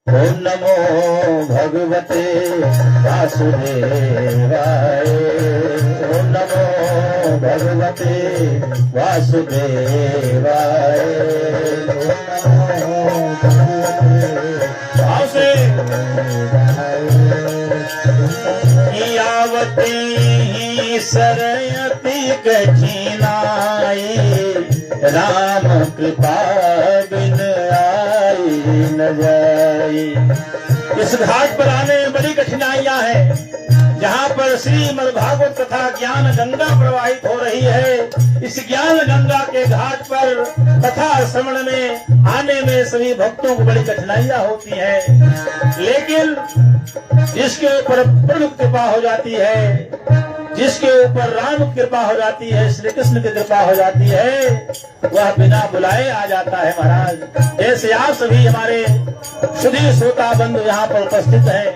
ओम नमो भगवते वासुदेवाय। ओम नमो भगवते वासुदेवाय। भाव से यावती सरयति कठिनाई, राम कृपा बिन आई न जाई। इस घाट पर आने में बड़ी कठिनाइयां हैं। जहाँ पर श्रीमद् भागवत कथा ज्ञान गंगा प्रवाहित हो रही है, इस ज्ञान गंगा के घाट पर कथा श्रवण में आने में सभी भक्तों को बड़ी कठिनाइयां होती हैं। लेकिन जिसके ऊपर प्रभु कृपा हो जाती है, जिसके ऊपर राम कृपा हो जाती है, श्री कृष्ण की कृपा हो जाती है, वह बिना बुलाए आ जाता है महाराज। ऐसे आप सभी हमारे सुधी श्रोता बंधु यहाँ पर उपस्थित हैं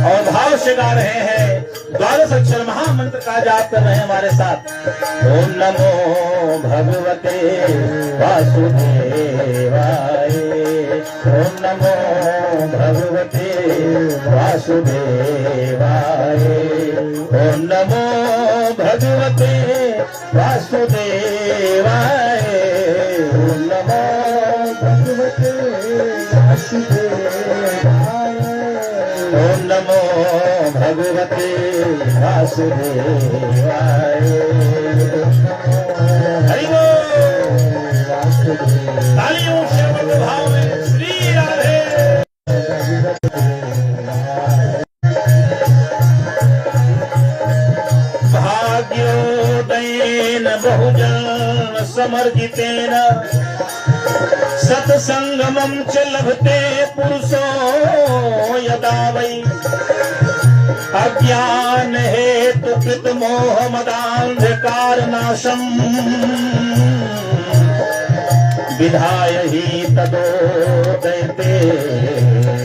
और भाव से गा रहे हैं, 12 अक्षर महामंत्र का जाप कर रहे हैं हमारे साथ। ओम नमो भगवते वासुदेवाय। ओम नमो भगवते वासुदेवाय। ओम नमो भगवते वासुदेवाय। ओम नमो भगवते वासुदेवाय। ओम नमो भगवते वासुदेवाय। हरि बोल। तालियों से भाव में श्री राधे। भाग्योदयेन बहुजन समर्जितेन, सत्संगमं च लभते पुरुषो यदा वै। अज्ञान हेतु कृत मोह मदान्धकार नाशम, विधाय ही तदोदयते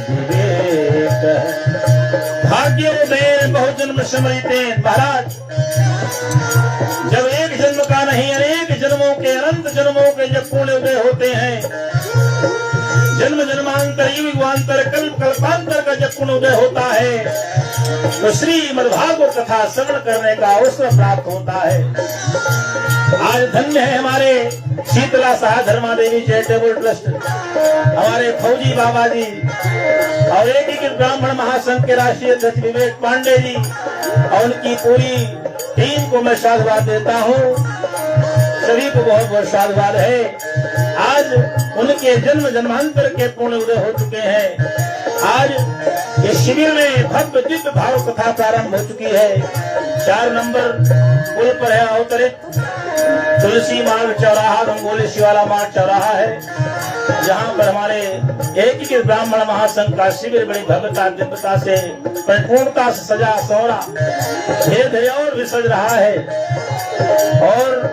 विवेक। भाग्योदयेन बहुजन्म समर्जितेन। महाराज, जब एक जन्म का नहीं अनेक जन्मों के, अनंत जन्मों के जब पुण्य उदय होते हैं, जन्म जन्मांतर युगांतर कल्प कल्पांतर का जब पुण्य उदय होता है, तो श्रीमद् भागवत कथा श्रवण करने का अवसर प्राप्त होता है। आज धन्य है हमारे शीतला सहा धर्मा देवी चैरिटेबल ट्रस्ट, हमारे फौजी बाबा जी और एकीकृत ब्राह्मण महासंघ के राष्ट्रीय अध्यक्ष विवेक पांडे जी और उनकी पूरी टीम को मैं साधुवाद देता हूँ। सभी को बहुत बहुत साधुवाद है। आज उनके जन्म जन्मांतर के पुण्य उदय हो चुके हैं। आज इस शिविर में भव्य दिव्य भाव कथा प्रारंभ हो चुकी है। 4 नंबर पुल पर है अवतरित तुलसी मार्ग चौराहा, गंगोली शिवाला मार्ग चौराहा है, जहाँ पर हमारे एकीकृत ब्राह्मण महासंघ का शिविर बड़ी भव्यता दिव्यता से परिपूर्णता से सजा सौरा धीरे धीरे और भी सज रहा है। और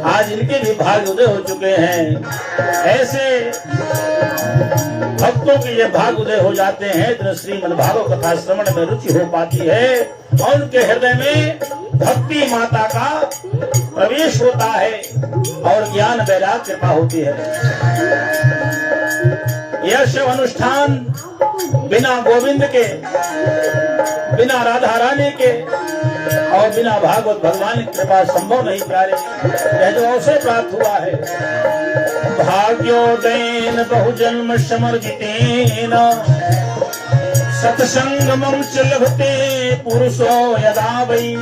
आज इनके भी भाग्य उदय हो चुके हैं। ऐसे भक्तों के ये भाग उदय हो जाते हैं तो श्रीमद् भागवत कथा श्रवण में रुचि हो पाती है और उनके हृदय में भक्ति माता का प्रवेश होता है और ज्ञान वैराग्य कृपा होती है। यह शिव अनुष्ठान बिना गोविंद के, बिना राधा रानी के और बिना भागवत भगवान की कृपा संभव नहीं प्यारे। यह जो अवसर प्राप्त हुआ है, भाग्योदयेन बहुजन्म समर्जितेन, सत्संगमं च लभते पुरुषो यदा वै।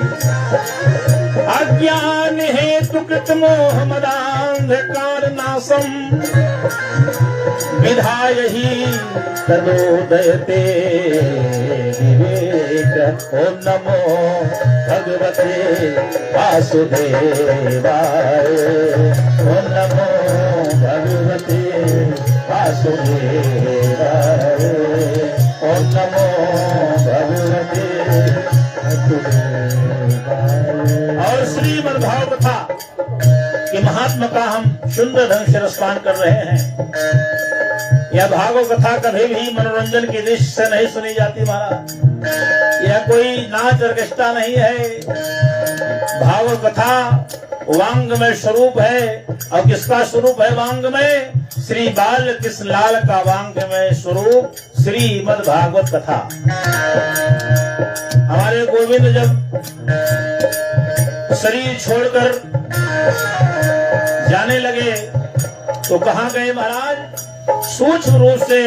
अज्ञान हेतु कृत मोह मदान्धकार नाशम, विधाय ही तदोदयते विवेक। ओम नमो भगवते वासुदेवाय। ओम नमो भगवते वासुदेवाय। ओम नमो भगवते वासुदेवाय। और श्रीमद् भागवत कथा के महात्मा का हम सुंदर ढंग से रसपान कर रहे हैं। यह भागवत कथा कभी भी मनोरंजन की दृष्टि से नहीं सुनी जाती महाराज। यह कोई नाच ऑर्केस्ट्रा नहीं है, भागवत कथा वांग्मय स्वरूप है। और किसका स्वरूप है वांग्मय? श्री बाल कृष्ण लाल का वांग्मय स्वरूप श्रीमद् भागवत कथा। हमारे गोविंद जब शरीर छोड़कर जाने लगे तो कहाँ गए महाराज? सूक्ष्म रूप से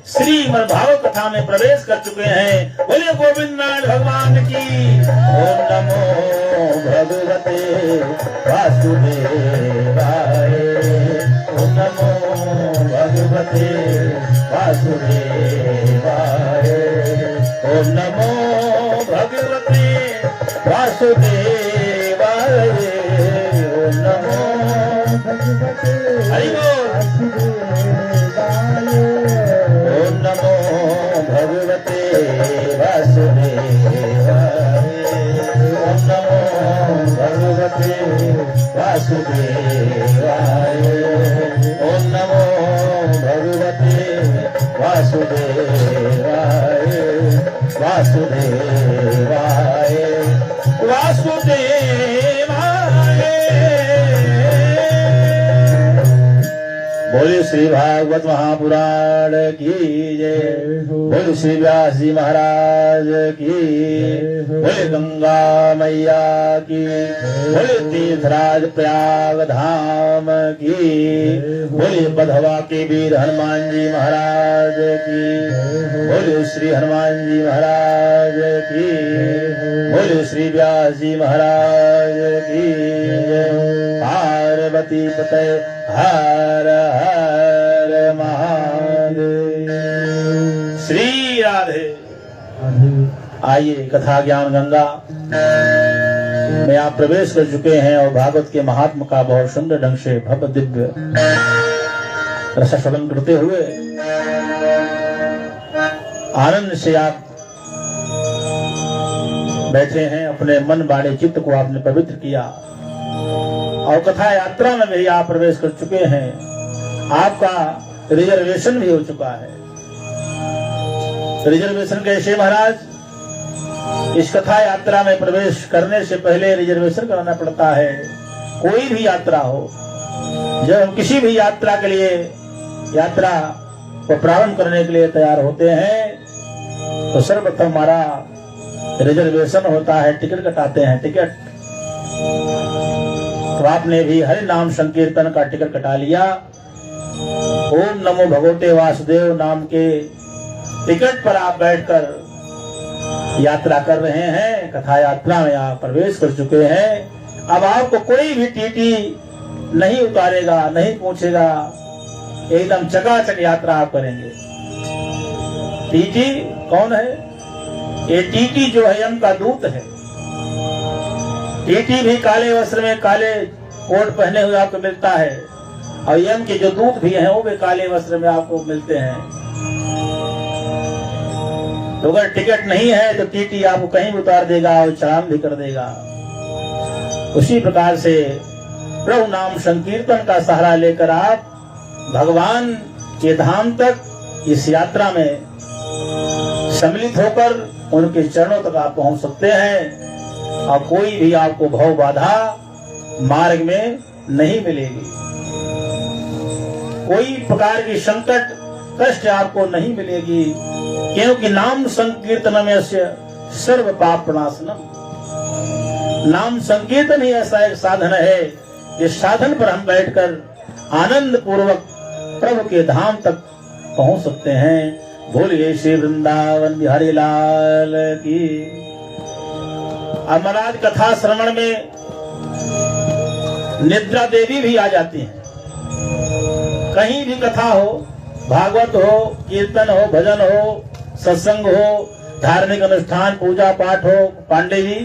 श्रीमद् भागवत कथा में प्रवेश कर चुके हैं। बोले गोविंद नारायण भगवान की। ओम नमो भगवते वासुदेवाय। ओम नमो भगवते वासुदेवाय। ओम नमो भगवते वासुदेवाय। ओम नमो भगवते हरि बोल। ओम नमो भगवते वासुदेवाय। ओम नमो भगवते वासुदेवाय। ओम नमो भगवते वासुदेवाय। वासुदेवाय वासुदेवाय। बोले श्री भागवत महापुराण की जय। बोले श्री व्यास जी महाराज की। बोले गंगा मैया की। बोले तीर्थराज प्रयाग धाम की। बोले बधवा के वीर हनुमान जी महाराज की। बोले श्री हनुमान जी महाराज की। बोले श्री व्यास जी महाराज की जय। पार्वती पते हर हर महादेव। श्री राधे। आइए कथा ज्ञान गंगा में आप प्रवेश कर चुके हैं और भागवत के महात्मा का बहुत सुंदर ढंग से भव्य दिव्य रसश्रवण करते हुए आनंद से आप बैठे हैं। अपने मन बाड़े चित्त को आपने पवित्र किया और कथा यात्रा में भी आप प्रवेश कर चुके हैं। आपका रिजर्वेशन भी हो चुका है। रिजर्वेशन कैसे महाराज? इस कथा यात्रा में प्रवेश करने से पहले रिजर्वेशन कराना पड़ता है। कोई भी यात्रा हो, जब हम किसी भी यात्रा के लिए यात्रा को प्रारंभ करने के लिए तैयार होते हैं तो सर्वप्रथम हमारा रिजर्वेशन होता है, टिकट कटाते हैं। टिकट तो आपने भी हरि नाम संकीर्तन का टिकट कटा लिया। ओम नमो भगवते वासुदेव नाम के टिकट पर आप बैठकर यात्रा कर रहे हैं। कथा यात्रा में आप प्रवेश कर चुके हैं। अब आपको कोई भी टीटी नहीं उतारेगा, नहीं पूछेगा। एकदम चकाचक यात्रा आप करेंगे। टीटी कौन है? ये टीटी जो है यम का दूत है। टीटी भी काले वस्त्र में काले कोट पहने हुए आपको मिलता है और यम के जो दूत भी हैं वो भी काले वस्त्र में आपको मिलते हैं। तो अगर टिकट नहीं है तो टीटी आपको कहीं भी उतार देगा और चालान भी कर देगा। उसी प्रकार से प्रभु नाम संकीर्तन का सहारा लेकर आप भगवान के धाम तक इस यात्रा में सम्मिलित होकर उनके चरणों तक आप पहुंच सकते हैं और कोई भी आपको भव बाधा मार्ग में नहीं मिलेगी। कोई प्रकार की संकट कष्ट आपको नहीं मिलेगी, क्योंकि नाम संकीर्तन में सर्व पाप प्रणाशनम। नाम संकीर्तन ही ऐसा एक साधन है जिस साधन पर हम बैठकर आनंद पूर्वक प्रभु के धाम तक पहुंच सकते हैं। बोलिए श्री वृंदावन बिहारी लाल की। महाराज कथा श्रवण में निद्रा देवी भी आ जाती हैं। कहीं भी कथा हो, भागवत हो, कीर्तन हो, भजन हो, सत्संग हो, धार्मिक अनुष्ठान, पूजा पाठ हो, पांडे जी,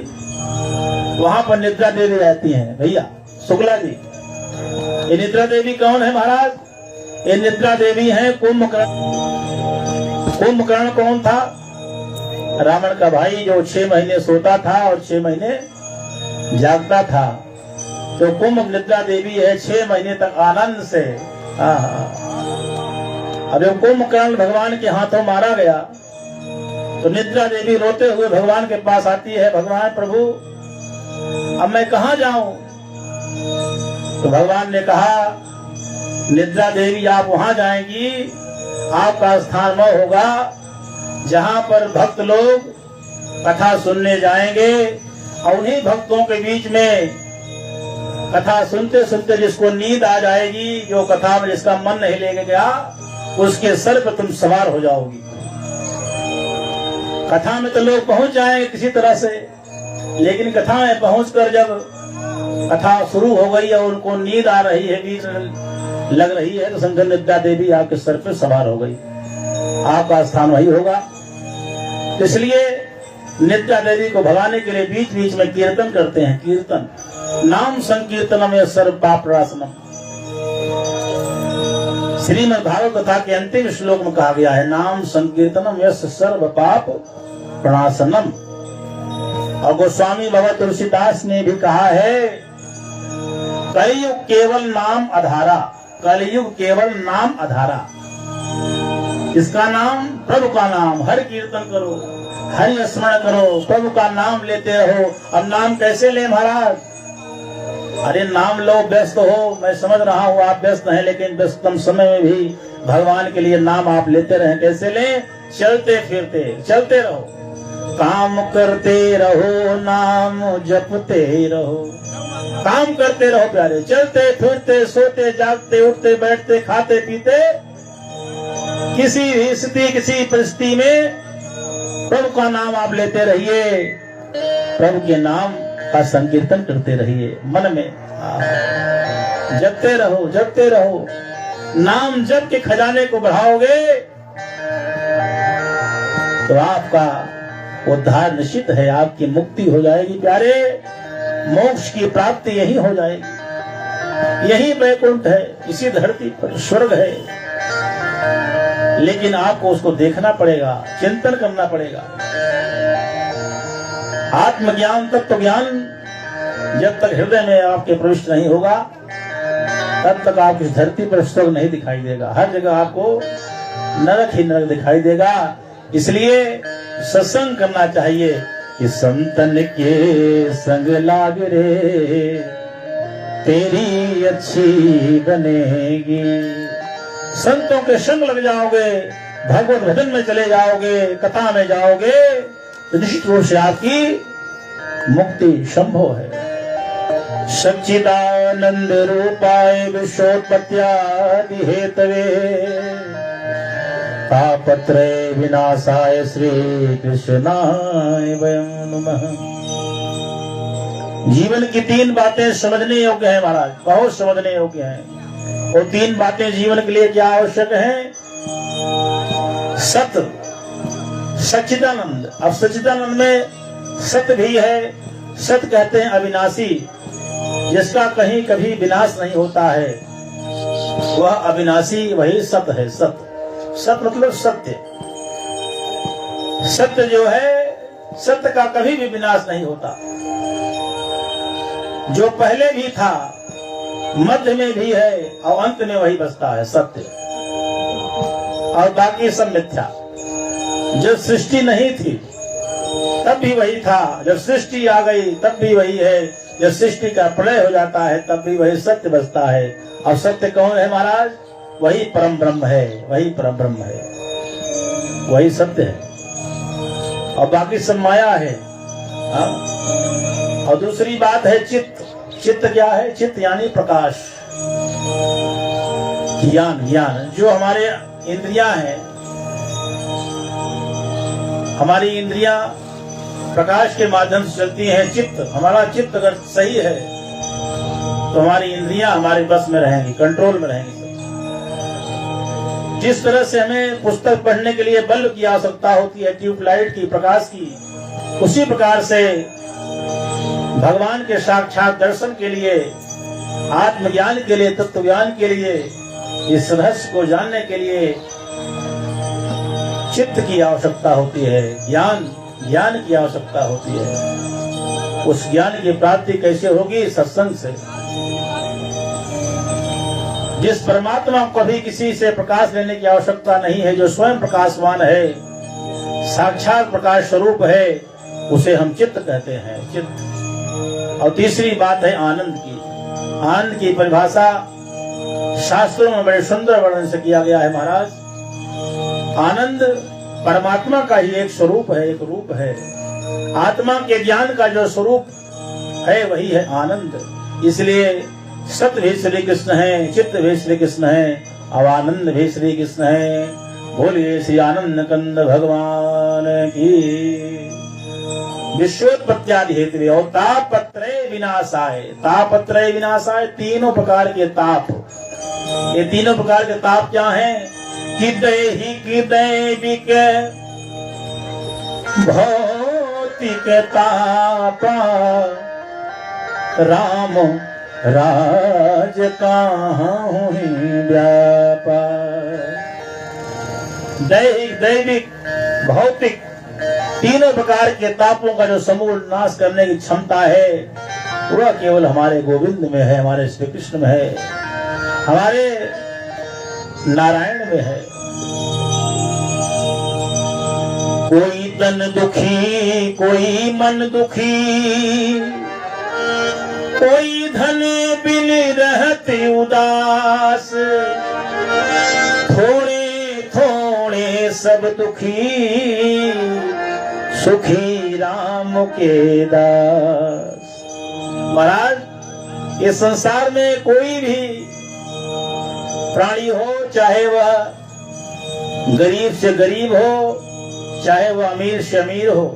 वहां पर निद्रा देवी रहती हैं। भैया शुक्ला जी, ये निद्रा देवी कौन है महाराज? ये निद्रा देवी है कुंभकर्ण। कुंभकर्ण कौन था? रावण का भाई जो 6 महीने सोता था और 6 महीने जागता था। तो कुंभ निद्रा देवी है, 6 महीने तक आनंद से। अब जब कुंभकर्ण भगवान के हाथों मारा गया तो निद्रा देवी रोते हुए भगवान के पास आती है। भगवान प्रभु अब मैं कहाँ जाऊं? तो भगवान ने कहा, निद्रा देवी आप वहां जाएंगी, आपका स्थान वह होगा जहां पर भक्त लोग कथा सुनने जाएंगे, और उन्हीं भक्तों के बीच में कथा सुनते सुनते जिसको नींद आ जाएगी, जो कथा में जिसका मन नहीं लेके गया, उसके सर पर तुम सवार हो जाओगी। कथा में तो लोग पहुंच जाएंगे किसी तरह से, लेकिन कथा में पहुंचकर जब कथा शुरू हो गई और उनको नींद आ रही है, बीच लग रही है, तो शंकर निद्रा देवी आपके सर पे सवार हो गई, आपका स्थान वही होगा। इसलिए निद्रा देवी को भगाने के लिए बीच बीच में कीर्तन करते हैं। कीर्तन नाम संकीर्तनम यः सर्व पाप प्रणाशनम, श्रीमद् भागवत कथा के अंतिम श्लोक में कहा गया है, नाम संकीर्तनम यस्य सर्व पाप प्रणाशनम। और गोस्वामी बाबा तुलसीदास ने भी कहा है, कलयुग केवल नाम आधारा, कलयुग केवल नाम आधारा। इसका नाम प्रभु का नाम, हर कीर्तन करो, हरि स्मरण करो, प्रभु का नाम लेते रहो। अब नाम कैसे ले महाराज? अरे नाम लो, व्यस्त हो, मैं समझ रहा हूँ आप व्यस्त हैं, लेकिन व्यस्तम समय में भी भगवान के लिए नाम आप लेते रहें। कैसे लें? चलते फिरते चलते रहो, काम करते रहो, नाम जपते रहो, काम करते रहो प्यारे, चलते फिरते सोते जागते उठते बैठते खाते पीते, किसी भी स्थिति किसी परिस्थिति में प्रभु का नाम आप लेते रहिए, प्रभु के नाम का संकीर्तन करते रहिए, मन में जपते रहो जपते रहो। नाम जप के खजाने को बढ़ाओगे तो आपका उद्धार निश्चित है, आपकी मुक्ति हो जाएगी प्यारे, मोक्ष की प्राप्ति यही हो जाएगी। यही वैकुंठ है, इसी धरती पर स्वर्ग है, लेकिन आपको उसको देखना पड़ेगा, चिंतन करना पड़ेगा। आत्मज्ञान तत्व ज्ञान जब तक हृदय में आपके प्रविष्ट नहीं होगा, तब तक आप इस धरती पर स्वर्ग नहीं दिखाई देगा। हर जगह आपको नरक ही नरक दिखाई देगा। इसलिए सत्संग करना चाहिए कि संतन के संग लाग रे, तेरी अच्छी बनेगी। संतों के संग लग जाओगे, भगवत भजन में चले जाओगे, कथा में जाओगे, तो निश्चित रूप से आपकी मुक्ति संभव है। सच्चिदानंद रूपाय विश्वोत्पत्त्यादि हेतवे, तापत्रय विनाशाय श्री कृष्णाय वयं नमः। जीवन की तीन बातें समझने योग्य है महाराज, बहुत समझने योग्य है। और तीन बातें जीवन के लिए क्या आवश्यक है? सत्य, सच्चिदानंद। अब सच्चिदानंद में सत्य भी है। सत्य कहते हैं अविनाशी, जिसका कहीं कभी विनाश नहीं होता है, वह अविनाशी वही सत्य है। सत्य, सत्य मतलब सत्य। सत्य जो है, सत्य का कभी भी विनाश नहीं होता। जो पहले भी था, मध्य में भी है और अंत में वही बसता है सत्य, और बाकी सब मिथ्या। जब सृष्टि नहीं थी तब भी वही था, जब सृष्टि आ गई तब भी वही है, जब सृष्टि का प्रलय हो जाता है तब भी वही सत्य बसता है। और सत्य कौन है महाराज? वही परम ब्रह्म है, वही परम ब्रह्म है, वही सत्य है, और बाकी सब माया है। और दूसरी बात है चित्त। चित्त क्या है? चित्त यानी प्रकाश, ज्ञान। ज्ञान जो हमारे इंद्रियां हैं, हमारी इंद्रियां प्रकाश के माध्यम से चलती हैं। चित्त, हमारा चित्त अगर सही है तो हमारी इंद्रियां हमारे बस में रहेंगी, कंट्रोल में रहेंगी। जिस तरह से हमें पुस्तक पढ़ने के लिए बल्ब की आवश्यकता होती है, ट्यूबलाइट की, प्रकाश की, उसी प्रकार से भगवान के साक्षात दर्शन के लिए, आत्मज्ञान के लिए, तत्व ज्ञान के लिए, इस रहस्य को जानने के लिए चित्त की आवश्यकता होती है, ज्ञान की आवश्यकता होती है। उस ज्ञान की प्राप्ति कैसे होगी? सत्संग से। जिस परमात्मा को कभी किसी से प्रकाश लेने की आवश्यकता नहीं है, जो स्वयं प्रकाशवान है, साक्षात प्रकाश स्वरूप है, उसे हम चित्त कहते हैं। चित्त और तीसरी बात है आनंद की। आनंद की परिभाषा शास्त्रों में बड़े सुंदर वर्णन से किया गया है महाराज। आनंद परमात्मा का ही एक स्वरूप है, एक रूप है। आत्मा के ज्ञान का जो स्वरूप है वही है आनंद। इसलिए सत्य भी श्री कृष्ण है, चित्त भी श्री कृष्ण है, और आनंद भी श्री कृष्ण है। बोलिए श्री आनंद कंद भगवान की। विश्वोत्पत्त्यादि हेतु और तापत्रय विनाशाय। तापत्रय विनाशाय, तीनों प्रकार के ताप। ये तीनों प्रकार के ताप क्या हैं? कि दैविक भौतिक ताप, राम राज कहाँ व्यापा। दैविक भौतिक तीनों प्रकार के तापों का जो समूल नाश करने की क्षमता है वह केवल हमारे गोविंद में है, हमारे श्री कृष्ण में है, हमारे नारायण में है। कोई तन दुखी, कोई मन दुखी, कोई धन बिन रहते उदास, थोड़े थोड़े सब दुखी, सुखी राम के दास। महाराज, इस संसार में कोई भी प्राणी हो, चाहे वह गरीब से गरीब हो, चाहे वह अमीर से अमीर हो,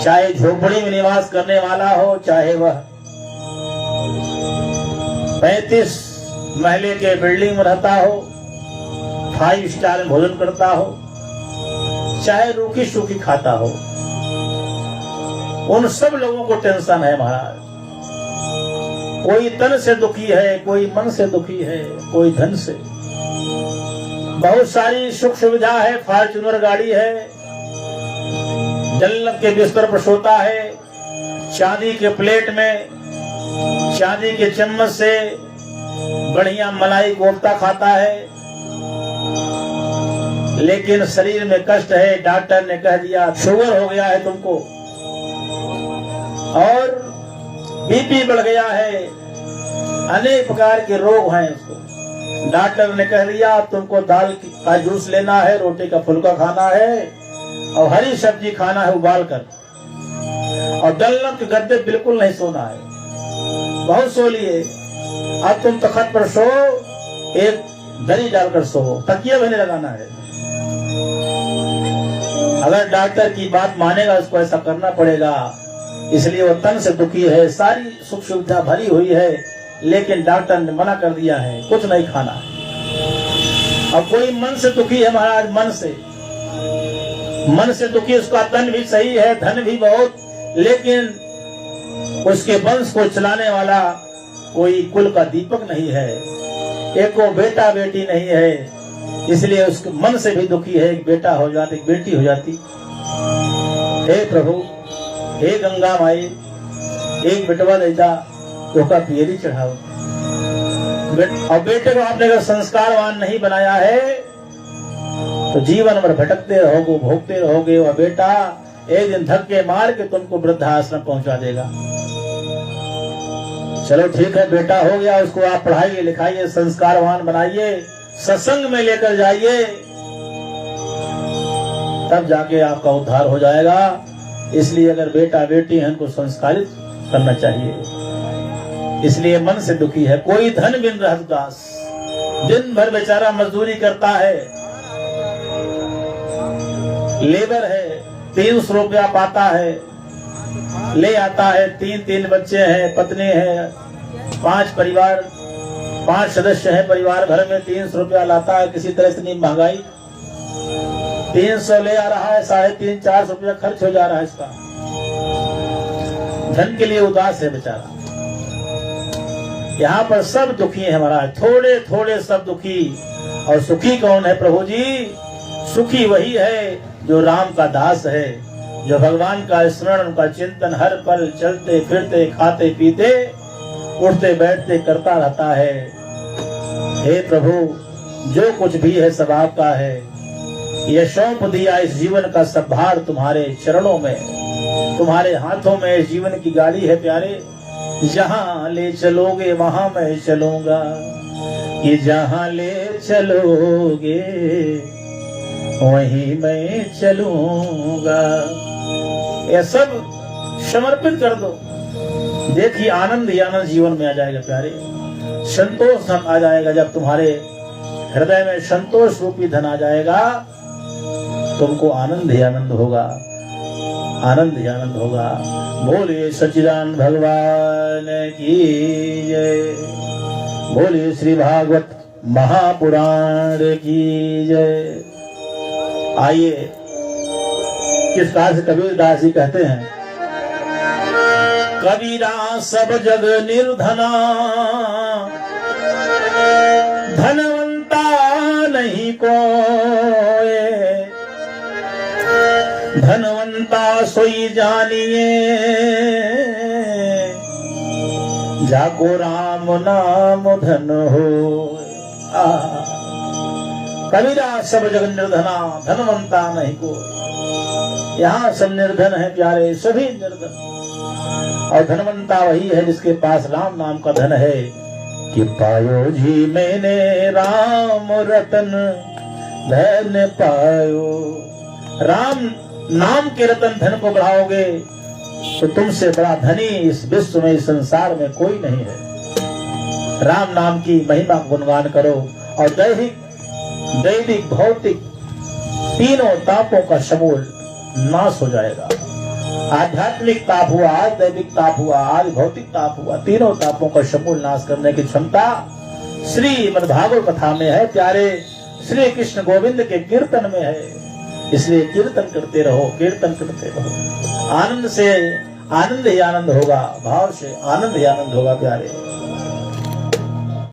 चाहे झोपड़ी में निवास करने वाला हो, चाहे वह 35 महले के बिल्डिंग में रहता हो, 5 स्टार में भोजन करता हो, चाहे रूखी सूखी खाता हो, उन सब लोगों को टेंशन है महाराज। कोई तन से दुखी है, कोई मन से दुखी है, कोई धन से। बहुत सारी सुख सुविधा है, फॉर्च्यूनर गाड़ी है, जन्नत के बिस्तर पर सोता है, चांदी के प्लेट में चांदी के चम्मच से बढ़िया मलाई कोफ्ता खाता है, लेकिन शरीर में कष्ट है। डॉक्टर ने कह दिया शुगर हो गया है तुमको, और बीपी बढ़ गया है, अनेक प्रकार के रोग हैं उसको। डॉक्टर ने कह दिया तुमको दाल का जूस लेना है, रोटी का फुल्का खाना है, और हरी सब्जी खाना है उबाल कर, और दलदल के गद्दे बिल्कुल नहीं सोना है। बहुत सो लिए, अब तुम तख्त पर सो, एक दरी डालकर सो, तकिया भी नहीं लगाना है। अगर डॉक्टर की बात मानेगा उसको ऐसा करना पड़ेगा। इसलिए वो तन से दुखी है, सारी सुख सुविधा भरी हुई है, लेकिन डॉक्टर ने मना कर दिया है कुछ नहीं खाना। अब कोई मन से दुखी है महाराज, मन से दुखी, उसका तन भी सही है, धन भी बहुत, लेकिन उसके वंश को चलाने वाला कोई कुल का दीपक नहीं है, एक को बेटा बेटी नहीं है, इसलिए उसके मन से भी दुखी है। एक बेटा हो जाती, एक बेटी हो जाती। हे प्रभु, हे गंगा माई, एक बेटवा देता तो का पियरी चढ़ाओ। और बेटे को आपने अगर संस्कारवान नहीं बनाया है तो जीवन भर भटकते रहोगे, भोगते रहोगे। वह बेटा एक दिन धक्के मार के तुमको वृद्धाश्रम पहुंचा देगा। चलो ठीक है, बेटा हो गया, उसको आप पढ़ाइए लिखाइए, संस्कारवान बनाइए, सत्संग में लेकर जाइए, तब जाके आपका उद्धार हो जाएगा। इसलिए अगर बेटा बेटी है उनको संस्कारित करना चाहिए। इसलिए मन से दुखी है। कोई धन बिन रहत दास, दिन भर बेचारा मजदूरी करता है, लेबर है, 300 रुपया पाता है, ले आता है, 3 बच्चे हैं, पत्नी है, 5 सदस्य हैं परिवार भर में, 300 रुपया लाता है। किसी तरह इतनी महंगाई, 300 ले आ रहा है, 350-400 रुपया खर्च हो जा रहा है इसका। धन के लिए उदास है बेचारा। यहाँ पर सब दुखी है महाराज, थोड़े थोड़े सब दुखी। और सुखी कौन है प्रभु जी? सुखी वही है जो राम का दास है, जो भगवान का स्मरण, उनका चिंतन हर पल चलते फिरते खाते पीते उठते बैठते करता रहता है। हे प्रभु, जो कुछ भी है सब आपका है। यह सौंप दिया इस जीवन का सब भार तुम्हारे चरणों में। तुम्हारे हाथों में इस जीवन की गाड़ी है प्यारे, जहां ले चलोगे वहां मैं चलूंगा, ये जहां ले चलोगे वहीं मैं चलूंगा। ये सब समर्पित कर दो, देखिए आनंद ही आनंद जीवन में आ जाएगा प्यारे। संतोष धन आ जाएगा, जब तुम्हारे हृदय में संतोष रूपी धन आ जाएगा, तुमको आनंद ही आनंद होगा, आनंद ही आनंद होगा। बोलिए सच्चिदानंद भगवान की जय, बोलिए श्री भागवत महापुराण की जय। आइए, किस काल से कबीरदास जी कहते हैं, कबीरा सब जग निर्धना, धनवंता नहीं कोई, धनवंता सोई जानिए, जाको राम नाम धन हो। कबीरा सब जग निर्धना, धनवंता नहीं कोई। यहाँ सब निर्धन है प्यारे, सभी निर्धन, और धनवंता वही है जिसके पास राम नाम का धन है। कि पायो जी मैंने राम रतन धन पायो, राम नाम के रतन धन को बढ़ाओगे तो तुमसे बड़ा धनी इस विश्व में, इस संसार में कोई नहीं है। राम नाम की महिमा गुणगान करो और दैहिक दैनिक भौतिक तीनों तापों का समूल नाश हो जाएगा। आध्यात्मिक ताप हुआ, आज दैविक ताप हुआ, आज भौतिक ताप हुआ, तीनों तापों का समूल नाश करने की क्षमता श्रीमद् भागवत कथा में है प्यारे, श्री कृष्ण गोविंद के कीर्तन में है। इसलिए कीर्तन करते रहो, कीर्तन करते रहो। आनंद से आनंद ही आनंद होगा, भाव से आनंद ही आनंद होगा प्यारे।